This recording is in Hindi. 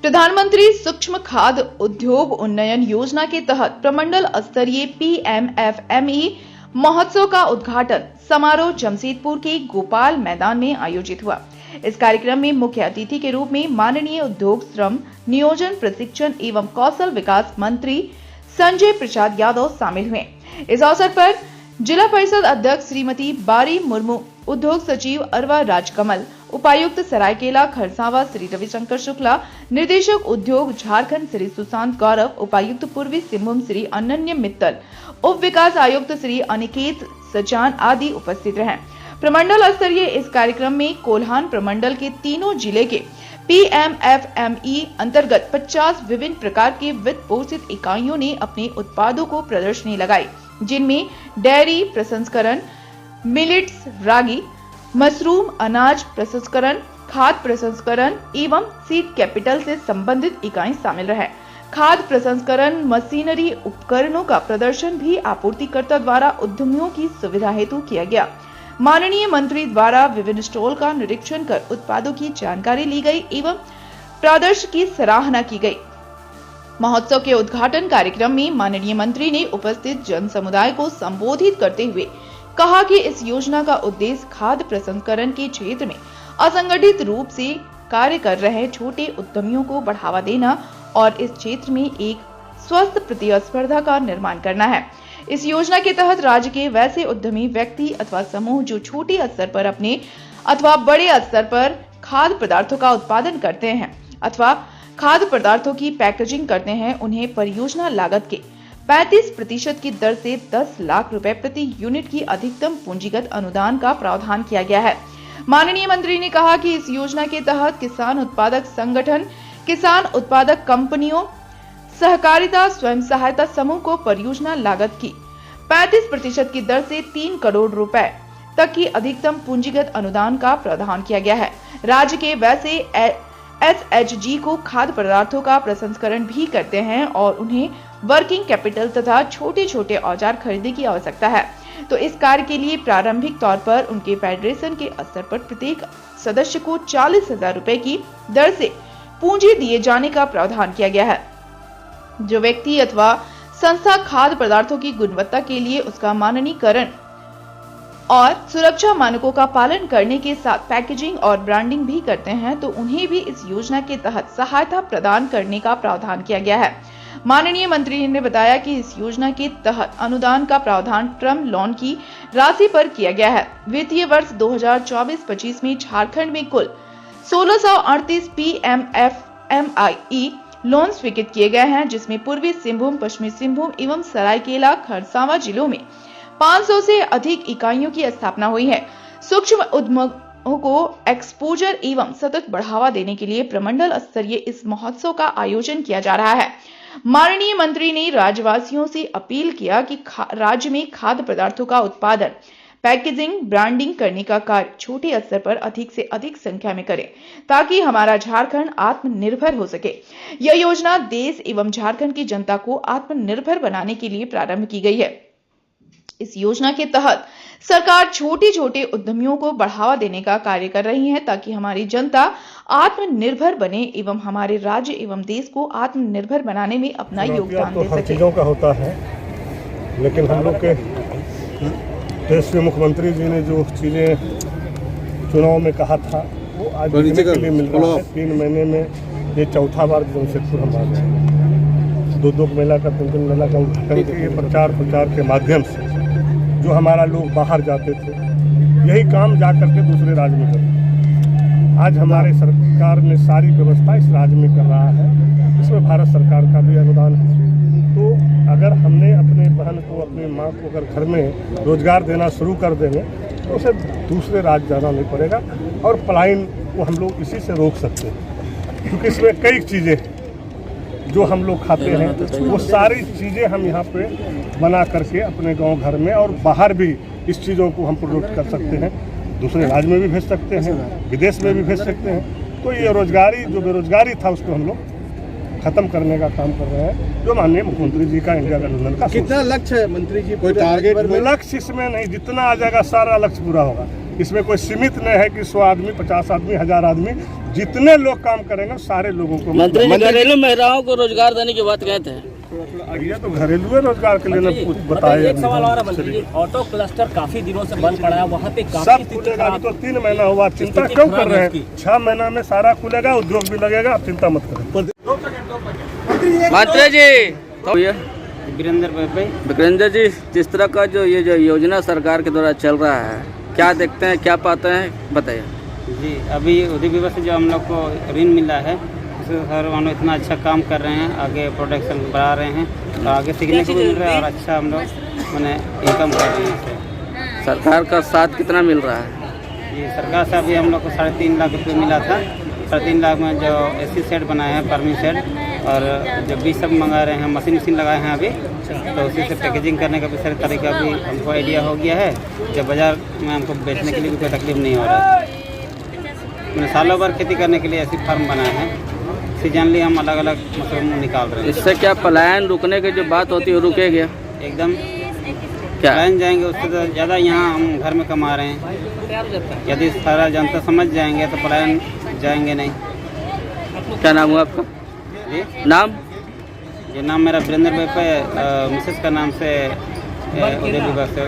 प्रधानमंत्री सूक्ष्म खाद्य उद्योग उन्नयन योजना के तहत प्रमंडल स्तरीय PMFME महोत्सव का उद्घाटन समारोह जमशेदपुर के गोपाल मैदान में आयोजित हुआ। इस कार्यक्रम में मुख्य अतिथि के रूप में माननीय उद्योग, श्रम, नियोजन, प्रशिक्षण एवं कौशल विकास मंत्री संजय प्रसाद यादव शामिल हुए। इस अवसर पर जिला परिषद अध्यक्ष श्रीमती बारी मुर्मू, उद्योग सचिव अरवा राजकमल, उपायुक्त सरायकेला खरसावां श्री रविशंकर शुक्ला, निर्देशक उद्योग झारखंड श्री सुशांत गौरव, उपायुक्त पूर्वी सिंहभूम श्री अनन्य मित्तल, उप विकास आयुक्त श्री अनिकेत सचान आदि उपस्थित रहे। प्रमंडल स्तरीय इस कार्यक्रम में कोल्हान प्रमंडल के तीनों जिले के PMFME अंतर्गत 50 विभिन्न प्रकार के वित्त पोषित इकाइयों ने अपने उत्पादों को प्रदर्शनी लगाई, जिनमें डेयरी प्रसंस्करण, मिलेट्स, रागी, मशरूम, अनाज प्रसंस्करण, खाद्य प्रसंस्करण एवं सीड कैपिटल से संबंधित इकाई शामिल रहे। खाद्य प्रसंस्करण मशीनरी उपकरणों का प्रदर्शन भी आपूर्तिकर्ता द्वारा उद्यमियों की सुविधा हेतु किया गया। माननीय मंत्री द्वारा विभिन्न स्टॉल का निरीक्षण कर उत्पादों की जानकारी ली गई एवं प्रदर्शन की सराहना की गई। महोत्सव के उद्घाटन कार्यक्रम में माननीय मंत्री ने उपस्थित जन समुदाय को संबोधित करते हुए कहा कि इस योजना का उद्देश्य खाद्य प्रसंस्करण के क्षेत्र में असंगठित रूप से कार्य कर रहे छोटे उद्यमियों को बढ़ावा देना और इस क्षेत्र में एक स्वस्थ प्रतिस्पर्धा का निर्माण करना है। इस योजना के तहत राज्य के वैसे उद्यमी व्यक्ति अथवा समूह जो छोटे स्तर पर अपने अथवा बड़े स्तर पर खाद्य पदार्थों का उत्पादन करते हैं अथवा खाद्य पदार्थों की पैकेजिंग करते हैं, उन्हें परियोजना लागत के 35% की दर से 10 लाख रुपए प्रति यूनिट की अधिकतम पूंजीगत अनुदान का प्रावधान किया गया है। माननीय मंत्री ने कहा कि इस योजना के तहत किसान उत्पादक संगठन, किसान उत्पादक कंपनियों, सहकारिता स्वयं सहायता समूह को परियोजना लागत की 35% की दर से 3 करोड़ रुपए तक की अधिकतम पूंजीगत अनुदान का प्रावधान किया गया है। राज्य के वैसे SHG को खाद्य पदार्थों का प्रसंस्करण भी करते हैं और उन्हें वर्किंग कैपिटल तथा छोटे छोटे औजार खरीदने की आवश्यकता है, तो इस कार्य के लिए प्रारंभिक तौर पर उनके फेडरेशन के स्तर पर प्रत्येक सदस्य को 40,000 रुपए की दर से पूंजी दिए जाने का प्रावधान किया गया है। जो व्यक्ति अथवा संस्था खाद्य पदार्थों की गुणवत्ता के लिए उसका मानकीकरण और सुरक्षा मानकों का पालन करने के साथ पैकेजिंग और ब्रांडिंग भी करते हैं, तो उन्हें भी इस योजना के तहत सहायता प्रदान करने का प्रावधान किया गया है। माननीय मंत्री ने बताया कि इस योजना के तहत अनुदान का प्रावधान टर्म लोन की राशि पर किया गया है। वित्तीय वर्ष 2024-25 में झारखंड में कुल 1638 PMFME लोन स्वीकृत किए गए हैं, जिसमें पूर्वी सिंहभूम, पश्चिमी सिंहभूम एवं सरायकेला खरसावां जिलों में 500 से अधिक इकाइयों की स्थापना हुई है। सूक्ष्म उद्यमों को एक्सपोजर एवं सतत बढ़ावा देने के लिए प्रमंडल स्तरीय इस महोत्सव का आयोजन किया जा रहा है। माननीय मंत्री ने राज्यवासियों से अपील किया कि राज्य में खाद्य पदार्थों का उत्पादन, पैकेजिंग, ब्रांडिंग करने का कार्य छोटे स्तर पर अधिक से अधिक संख्या में करें, ताकि हमारा झारखंड आत्मनिर्भर हो सके। यह योजना देश एवं झारखंड की जनता को आत्मनिर्भर बनाने के लिए प्रारंभ की गई है। इस योजना के तहत सरकार छोटे छोटे उद्यमियों को बढ़ावा देने का कार्य कर रही है, ताकि हमारी जनता आत्मनिर्भर बने एवं हमारे राज्य एवं देश को आत्मनिर्भर बनाने में अपना योगदान दे सके। हर चीजों का होता है, लेकिन हम लोग के देश के मुख्यमंत्री जी ने जो चीजें चुनाव में कहा था वो आज देखने के लिए मिल रहा है। 3 महीने में ये चौथा बार जमशेदपुर हम आ गए। 2 मेला का 3 मेला का उद्घाटन किए। प्रचार के माध्यम से जो हमारा लोग बाहर जाते थे, यही काम जा करके दूसरे राज्य में करते। आज हमारे सरकार ने सारी व्यवस्था इस राज्य में कर रहा है, इसमें भारत सरकार का भी अनुदान है। तो अगर हमने अपने बहन को, अपनी माँ को अगर घर में रोजगार देना शुरू कर देंगे तो उसे दूसरे राज्य जाना नहीं पड़ेगा और पलायन को हम लोग इसी से रोक सकते हैं, क्योंकि इसमें कई चीज़ें जो हम लोग खाते हैं वो सारी चीज़ें हम यहाँ पे बना करके अपने गांव घर में और बाहर भी इस चीज़ों को हम प्रोडक्ट कर सकते हैं, दूसरे राज्य में भी भेज सकते हैं, विदेश में भी भेज सकते हैं। तो ये रोजगारी, जो बेरोजगारी था, उसको हम लोग खत्म करने का काम कर रहे हैं, जो माननीय मुख्यमंत्री जी का इंडिया गठबंधन का कितना लक्ष्य है मंत्री जी? कोई टारगेट? लक्ष्य इसमें नहीं, जितना आ जाएगा सारा लक्ष्य पूरा होगा। इसमें कोई सीमित नहीं है कि 100 आदमी, 50 आदमी, 1000 आदमी, जितने लोग काम करेंगे सारे लोगों को। मंत्री जी घरेलू महिलाओं को रोजगार देने की बात कहते हैं। भैया तो घरेलू रोजगार के लिए कुछ बताया। एक सवाल और है मंत्री जी, ऑटो क्लस्टर काफी दिनों से बंद पड़ा है, वहाँ पे सब खुलेगा। अभी तो 3 महीना हुआ, चिंता क्यों कर रहे हैं? 6 महीना में सारा खुलेगा, उद्योग भी लगेगा, आप चिंता मत करें। मंत्री जी वीरेंद्र जी, जिस तरह का जो योजना सरकार के द्वारा चल रहा है, क्या देखते हैं, क्या पाते हैं, बताइए। जी, अभी उद्योग विभाग से जो हम लोग को ऋण मिला है, उससे सर हम लोग इतना अच्छा काम कर रहे हैं, आगे प्रोडक्शन बढ़ा रहे हैं और आगे सीखने को भी मिल रहा है और अच्छा हम लोग मैंने इनकम कर रहे हैं। सरकार का साथ कितना मिल रहा है? जी, सरकार से अभी हम लोग को 3.5 लाख रुपये मिला था। 3.5 लाख में जो एसी सेट बनाए हैं, फार्मिंग सेट, और जो बीज सब मंगा रहे हैं, मशीन लगाए हैं अभी, तो उसी से पैकेजिंग करने का भी सारे तरीका भी हमको आइडिया हो गया है। जब बाज़ार में हमको बेचने के लिए भी कोई तकलीफ नहीं हो रहा है। मैंने सालों भर खेती करने के लिए ऐसी फार्म बनाए हैं, सीजनली हम अलग अलग मशरूम निकाल रहे हैं। इससे क्या पलायन रुकने की जो बात होती है रुकेगी? एकदम क्या पलायन जाएंगे, उससे तो ज़्यादा यहाँ हम घर में कमा रहे हैं। यदि सारा जनता समझ जाएंगे तो पलायन जाएंगे नहीं। क्या नाम हुआ आपका? जी, नाम? ये नाम मेरा वीरेंद्र भाई पे, मिसेस का नाम से उदय विभाग से